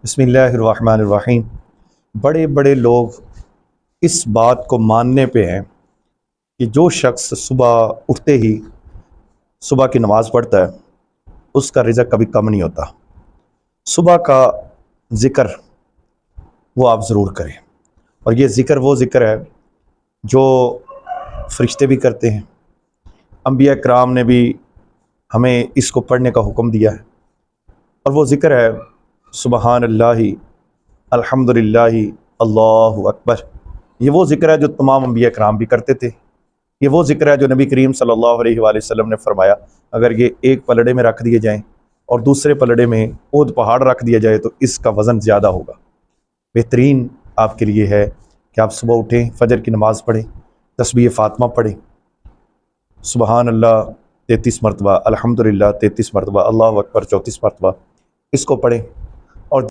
बिस्मिल्लाहिर्रहमानिर्रहीम। बड़े बड़े लोग इस बात को मानने पे हैं कि जो शख्स सुबह उठते ही सुबह की नमाज़ पढ़ता है उसका रिज़्क़ कभी कम नहीं होता। सुबह का ज़िक्र वो आप ज़रूर करें, और ये ज़िक्र वो ज़िक्र है जो फ़रिश्ते भी करते हैं। अंबिया कराम ने भी हमें इसको पढ़ने का हुक्म दिया है, और वो ज़िक्र है सुबहानल्लाहि अल्हम्दुलिल्लाहि अल्लाहु अकबर। ये वो ज़िक्र है जो तमाम अंबिया कराम भी करते थे। ये वो ज़िक्र है जो नबी करीम सल्लल्लाहु अलैहि वसल्लम ने फरमाया, अगर ये एक पलड़े में रख दिए जाएँ और दूसरे पलड़े में ऊद पहाड़ रख दिया जाए तो इसका वज़न ज़्यादा होगा। बेहतरीन आपके लिए है कि आप सुबह उठें, फ़जर की नमाज़ पढ़ें, तस्बीह फ़ातिमा पढ़ें, सुबहान अल्लाह 33 मरतबा, अल्हम्दुलिल्लाह 33 मरतबा, अल्लाहु अकबर 34 मरतबा, इसको पढ़ें।